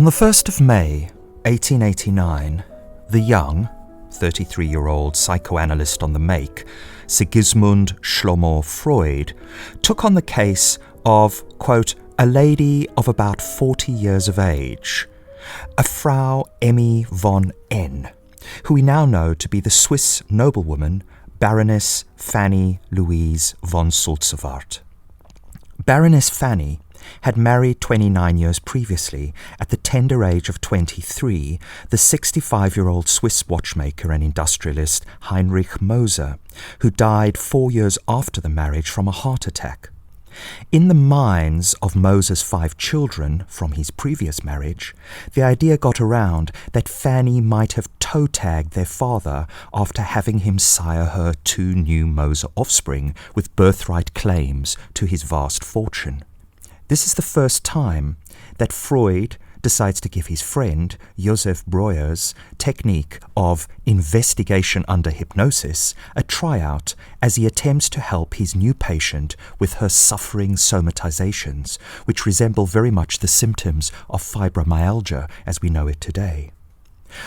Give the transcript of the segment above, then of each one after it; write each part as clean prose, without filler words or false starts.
the 1st of May, 1889, the young, 33-year-old psychoanalyst-on-the-make, Sigismund Schlomo Freud, took on the case of, quote, a lady of about 40 years of age, a Frau Emmy von N, who we now know to be the Swiss noblewoman Baroness Fanny Louise von Sulzer-Wart. Baroness Fanny had married 29 years previously, at the tender age of 23, the 65-year-old Swiss watchmaker and industrialist Heinrich Moser, who died 4 years after the marriage from a heart attack. In the minds of Moser's 5 children from his previous marriage, the idea got around that Fanny might have toe-tagged their father after having him sire her 2 new Moser offspring with birthright claims to his vast fortune. This is the first time that Freud decides to give his friend Josef Breuer's technique of investigation under hypnosis a tryout as he attempts to help his new patient with her suffering somatizations, which resemble very much the symptoms of fibromyalgia as we know it today.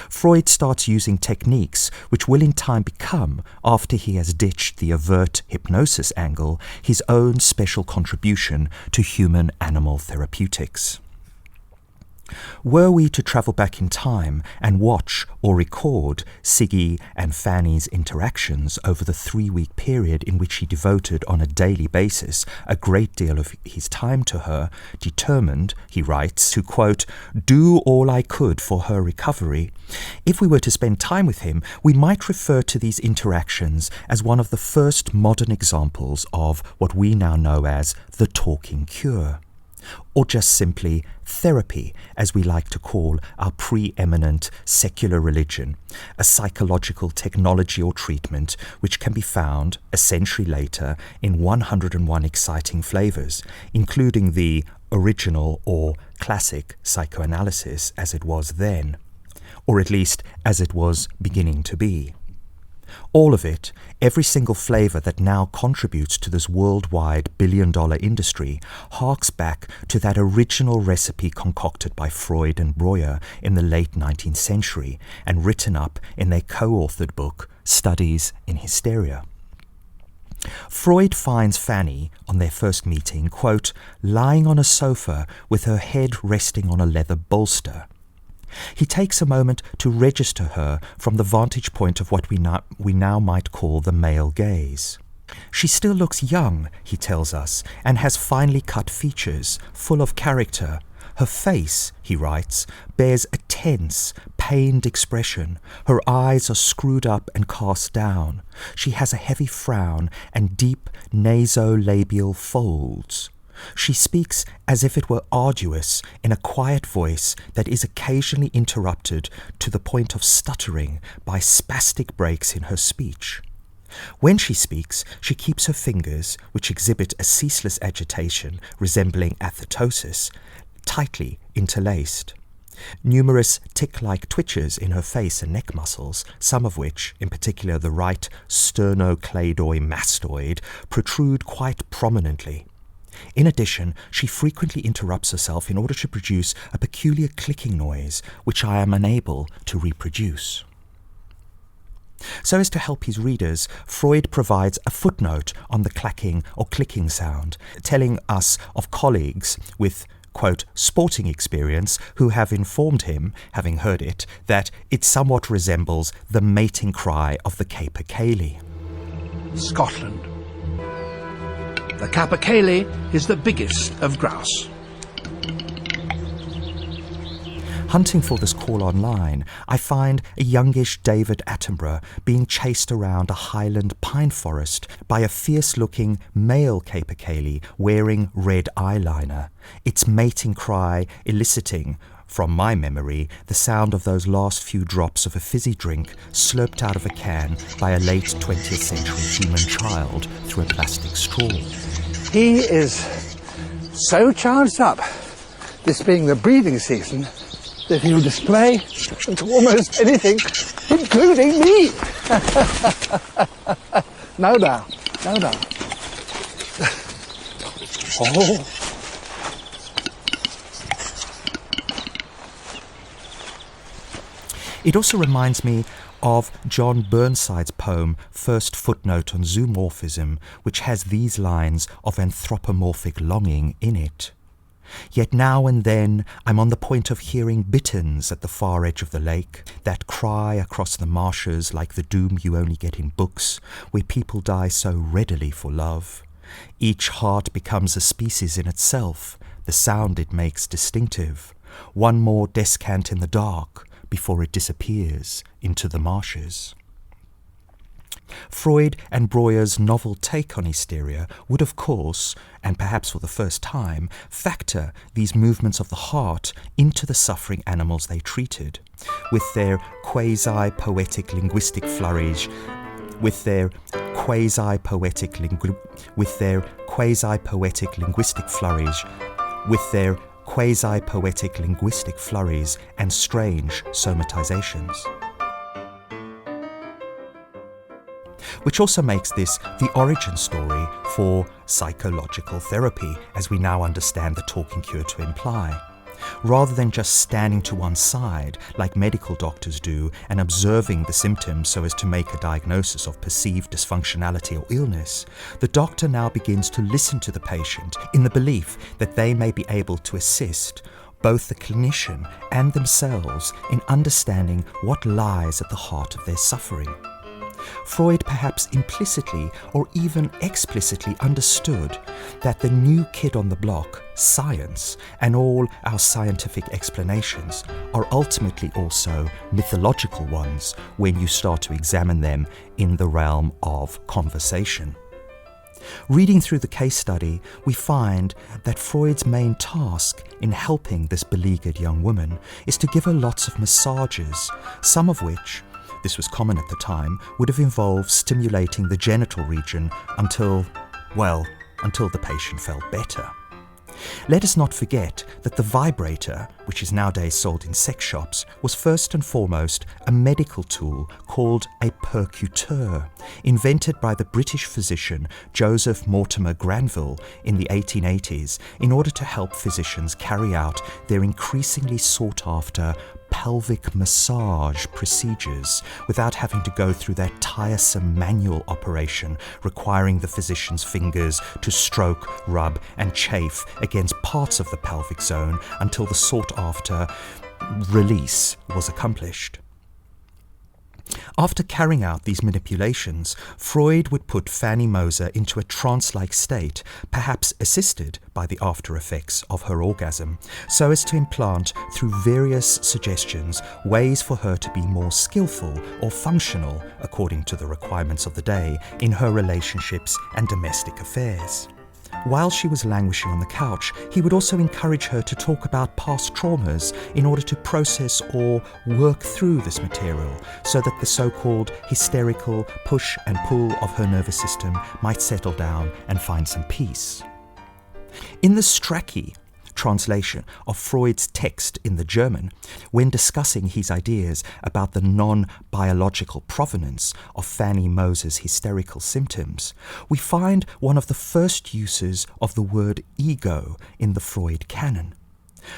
Freud starts using techniques which will in time become, after he has ditched the overt hypnosis angle, his own special contribution to human-animal therapeutics. Were we to travel back in time and watch or record Siggy and Fanny's interactions over the 3-week period in which he devoted on a daily basis a great deal of his time to her, determined, he writes, to, quote, do all I could for her recovery, if we were to spend time with him, we might refer to these interactions as one of the first modern examples of what we now know as the talking cure, or just simply therapy, as we like to call our preeminent secular religion, a psychological technology or treatment which can be found a century later in 101 exciting flavors, including the original or classic psychoanalysis as it was then, or at least as it was beginning to be. All of it, every single flavor that now contributes to this worldwide billion-dollar industry, harks back to that original recipe concocted by Freud and Breuer in the late 19th century and written up in their co-authored book, Studies in Hysteria. Freud finds Fanny, on their first meeting, quote, lying on a sofa with her head resting on a leather bolster. He takes a moment to register her from the vantage point of what we now might call the male gaze. She still looks young, he tells us, and has finely cut features, full of character. Her face, he writes, bears a tense, pained expression. Her eyes are screwed up and cast down. She has a heavy frown and deep nasolabial folds. She speaks as if it were arduous in a quiet voice that is occasionally interrupted to the point of stuttering by spastic breaks in her speech. When she speaks, she keeps her fingers, which exhibit a ceaseless agitation resembling athetosis, tightly interlaced. Numerous tick-like twitches in her face and neck muscles, some of which, in particular the right sternocleidomastoid, protrude quite prominently. In addition, she frequently interrupts herself in order to produce a peculiar clicking noise, which I am unable to reproduce. So as to help his readers, Freud provides a footnote on the clacking or clicking sound, telling us of colleagues with, quote, sporting experience who have informed him, having heard it, that it somewhat resembles the mating cry of the capercaillie. Scotland. The capercaillie is the biggest of grouse. Hunting for this call online, I find a youngish David Attenborough being chased around a Highland pine forest by a fierce-looking male capercaillie wearing red eyeliner, its mating cry eliciting, from my memory, the sound of those last few drops of a fizzy drink slurped out of a can by a late 20th century human child through a plastic straw. He is so charged up, this being the breeding season, that he'll display to almost anything, including me. No doubt, no doubt. Oh. It also reminds me of John Burnside's poem First Footnote on Zoomorphism, which has these lines of anthropomorphic longing in it. Yet now and then I'm on the point of hearing bitterns at the far edge of the lake, that cry across the marshes like the doom you only get in books, where people die so readily for love. Each heart becomes a species in itself, the sound it makes distinctive. One more descant in the dark before it disappears into the marshes. Freud and Breuer's novel take on hysteria would, of course, and perhaps for the first time, factor these movements of the heart into the suffering animals they treated, with their quasi-poetic linguistic flourish, with their quasi-poetic linguistic flurries and strange somatizations. Which also makes this the origin story for psychological therapy, as we now understand the talking cure to imply. Rather than just standing to one side, like medical doctors do, and observing the symptoms so as to make a diagnosis of perceived dysfunctionality or illness, the doctor now begins to listen to the patient in the belief that they may be able to assist both the clinician and themselves in understanding what lies at the heart of their suffering. Freud perhaps implicitly or even explicitly understood that the new kid on the block, science, and all our scientific explanations are ultimately also mythological ones when you start to examine them in the realm of conversation. Reading through the case study, we find that Freud's main task in helping this beleaguered young woman is to give her lots of massages, some of which, this was common at the time, would have involved stimulating the genital region until the patient felt better. Let us not forget that the vibrator, which is nowadays sold in sex shops, was first and foremost a medical tool called a percuteur, invented by the British physician Joseph Mortimer Granville in the 1880s in order to help physicians carry out their increasingly sought-after pelvic massage procedures without having to go through that tiresome manual operation requiring the physician's fingers to stroke, rub and chafe against parts of the pelvic zone until the sought-after release was accomplished. After carrying out these manipulations, Freud would put Fanny Moser into a trance-like state, perhaps assisted by the after-effects of her orgasm, so as to implant, through various suggestions, ways for her to be more skillful or functional, according to the requirements of the day, in her relationships and domestic affairs. While she was languishing on the couch, he would also encourage her to talk about past traumas in order to process or work through this material so that the so-called hysterical push and pull of her nervous system might settle down and find some peace. In the Strachey translation of Freud's text in the German, when discussing his ideas about the non-biological provenance of Fanny Moser's hysterical symptoms, we find one of the first uses of the word ego in the Freud canon.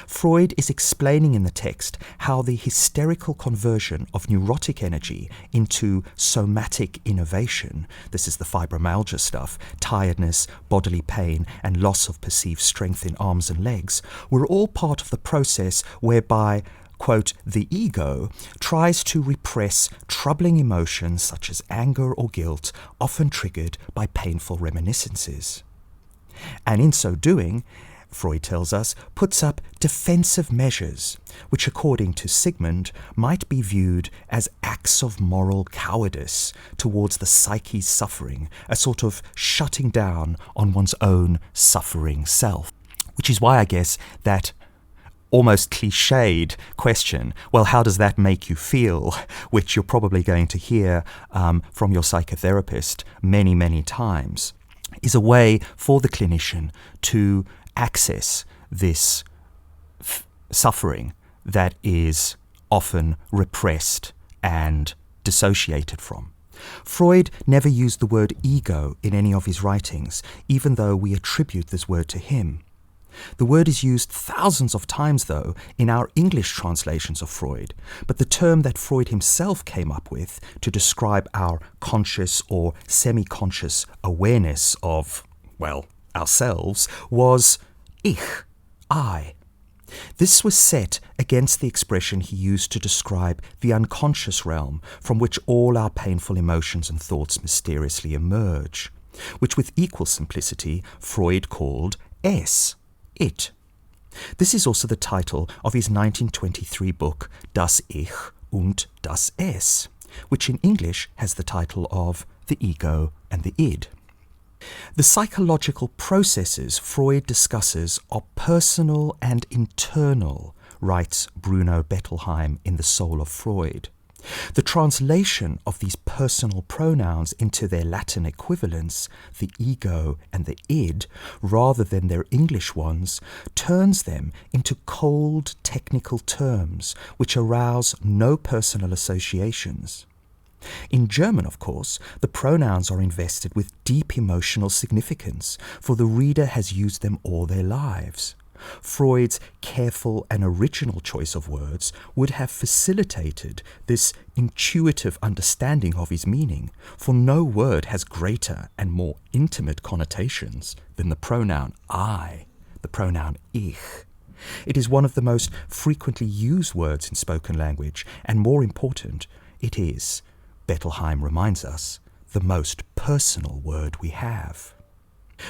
Freud is explaining in the text how the hysterical conversion of neurotic energy into somatic innervation, this is the fibromyalgia stuff, tiredness, bodily pain, and loss of perceived strength in arms and legs, were all part of the process whereby, quote, the ego tries to repress troubling emotions such as anger or guilt, often triggered by painful reminiscences. And in so doing, Freud tells us, puts up defensive measures, which according to Sigmund might be viewed as acts of moral cowardice towards the psyche's suffering, a sort of shutting down on one's own suffering self. Which is why I guess that almost cliched question, well, how does that make you feel, which you're probably going to hear from your psychotherapist many, many times, is a way for the clinician to access this suffering that is often repressed and dissociated from. Freud never used the word ego in any of his writings, even though we attribute this word to him. The word is used thousands of times, though, in our English translations of Freud, but the term that Freud himself came up with to describe our conscious or semi-conscious awareness of, well, ourselves, was ich, I. This was set against the expression he used to describe the unconscious realm from which all our painful emotions and thoughts mysteriously emerge, which with equal simplicity Freud called es, it. This is also the title of his 1923 book Das Ich und das Es, which in English has the title of The Ego and the Id. The psychological processes Freud discusses are personal and internal, writes Bruno Bettelheim in The Soul of Freud. The translation of these personal pronouns into their Latin equivalents, the ego and the id, rather than their English ones, turns them into cold technical terms which arouse no personal associations. In German, of course, the pronouns are invested with deep emotional significance, for the reader has used them all their lives. Freud's careful and original choice of words would have facilitated this intuitive understanding of his meaning, for no word has greater and more intimate connotations than the pronoun I, the pronoun ich. It is one of the most frequently used words in spoken language, and more important, it is, Bettelheim reminds us, the most personal word we have.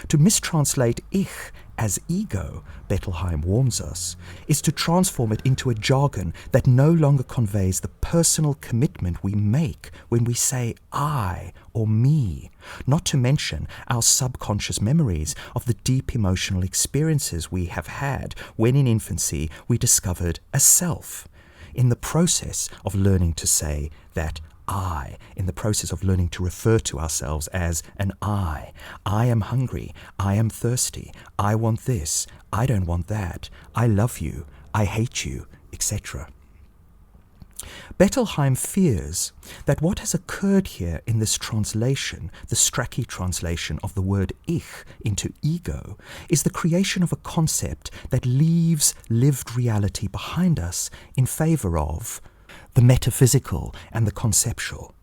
To mistranslate ich as ego, Bettelheim warns us, is to transform it into a jargon that no longer conveys the personal commitment we make when we say I or me, not to mention our subconscious memories of the deep emotional experiences we have had when in infancy we discovered a self. In the process of learning to say that I, in the process of learning to refer to ourselves as an I am hungry, I am thirsty, I want this, I don't want that, I love you, I hate you, etc. Bettelheim fears that what has occurred here in this translation, the Strachey translation of the word ich into ego, is the creation of a concept that leaves lived reality behind us in favour of the metaphysical and the conceptual.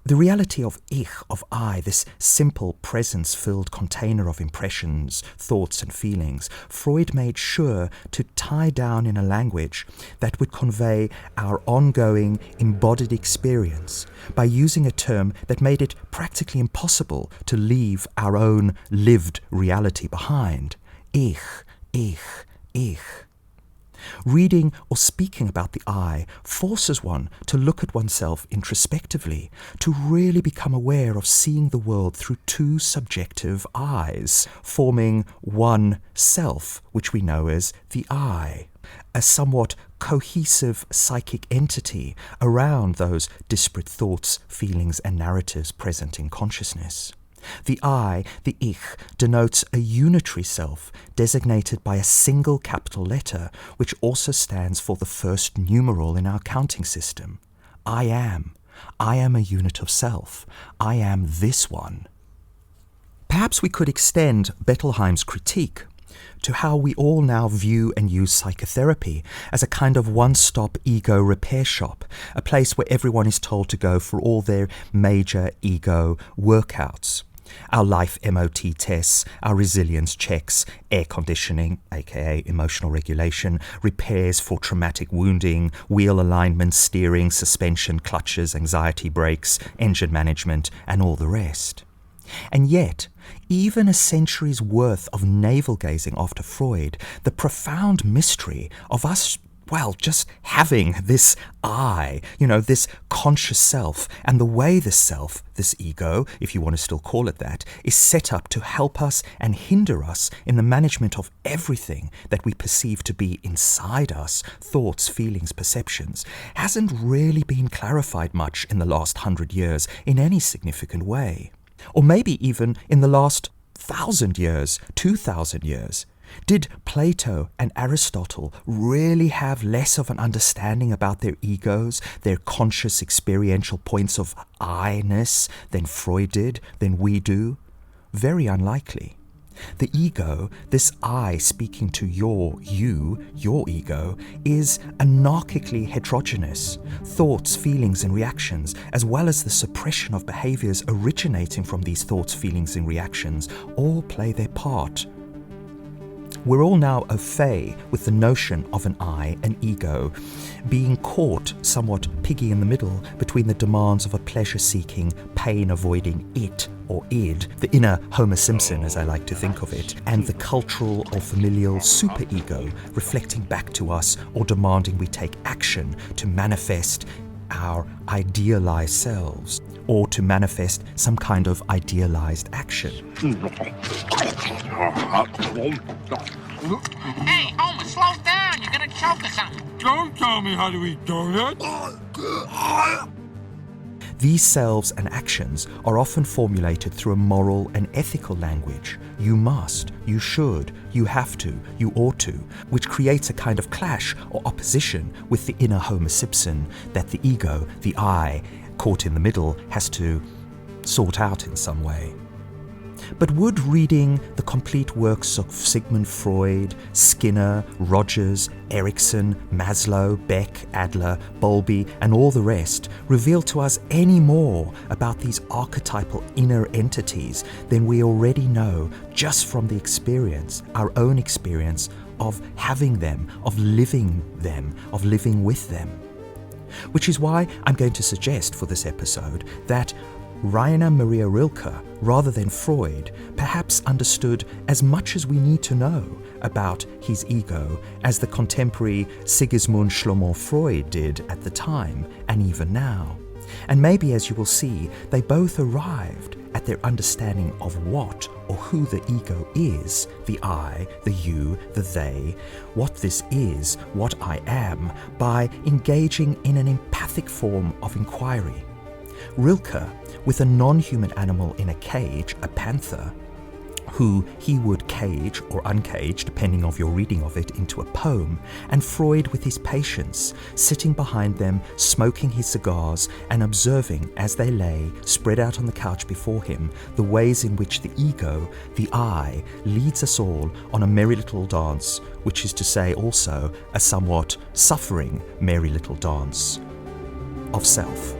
The reality of ich, of I, this simple presence-filled container of impressions, thoughts and feelings, Freud made sure to tie down in a language that would convey our ongoing embodied experience by using a term that made it practically impossible to leave our own lived reality behind. Ich, ich, ich. Reading or speaking about the I forces one to look at oneself introspectively, to really become aware of seeing the world through two subjective eyes, forming one self, which we know as the I, a somewhat cohesive psychic entity around those disparate thoughts, feelings and narratives present in consciousness. The I, the ich, denotes a unitary self designated by a single capital letter, which also stands for the first numeral in our counting system. I am a unit of self. I am this one. Perhaps we could extend Bettelheim's critique to how we all now view and use psychotherapy as a kind of one-stop ego repair shop, a place where everyone is told to go for all their major ego workouts. Our life MOT tests, our resilience checks, air conditioning, aka emotional regulation, repairs for traumatic wounding, wheel alignment, steering, suspension, clutches, anxiety brakes, engine management, and all the rest. And yet, even a century's worth of navel-gazing after Freud, the profound mystery of us, well, just having this I, this conscious self, and the way this self, this ego, if you want to still call it that, is set up to help us and hinder us in the management of everything that we perceive to be inside us, thoughts, feelings, perceptions, hasn't really been clarified much in the last 100 years in any significant way. Or maybe even in the last 1,000 years, 2,000 years. Did Plato and Aristotle really have less of an understanding about their egos, their conscious experiential points of I-ness than Freud did, than we do? Very unlikely. The ego, this I speaking to your ego, is anarchically heterogeneous. Thoughts, feelings, and reactions, as well as the suppression of behaviors originating from these thoughts, feelings, and reactions, all play their part. We're all now au fait with the notion of an I, an ego, being caught somewhat piggy in the middle between the demands of a pleasure-seeking, pain-avoiding it or id, the inner Homer Simpson as I like to think of it, and the cultural or familial superego reflecting back to us or demanding we take action to manifest our idealized selves or to manifest some kind of idealized action. Hey, Homer, slow down. You're gonna choke or something. Don't tell me how to eat donuts. These selves and actions are often formulated through a moral and ethical language. You must, you should, you have to, you ought to, which creates a kind of clash or opposition with the inner Homer Simpson that the ego, the I, caught in the middle, has to sort out in some way. But would reading the complete works of Sigmund Freud, Skinner, Rogers, Erikson, Maslow, Beck, Adler, Bowlby, and all the rest reveal to us any more about these archetypal inner entities than we already know just from the experience, our own experience of having them, of living with them? Which is why I'm going to suggest for this episode that Rainer Maria Rilke, rather than Freud, perhaps understood as much as we need to know about his ego as the contemporary Sigismund Schlomo Freud did at the time and even now. And maybe, as you will see, they both arrived at their understanding of what or who the ego is, the I, the you, the they, what this is, what I am, by engaging in an empathic form of inquiry. Rilke, with a non-human animal in a cage, a panther, who he would cage or uncage, depending on your reading of it, into a poem, and Freud with his patients, sitting behind them, smoking his cigars and observing as they lay, spread out on the couch before him, the ways in which the ego, the I, leads us all on a merry little dance, which is to say also a somewhat suffering merry little dance of self.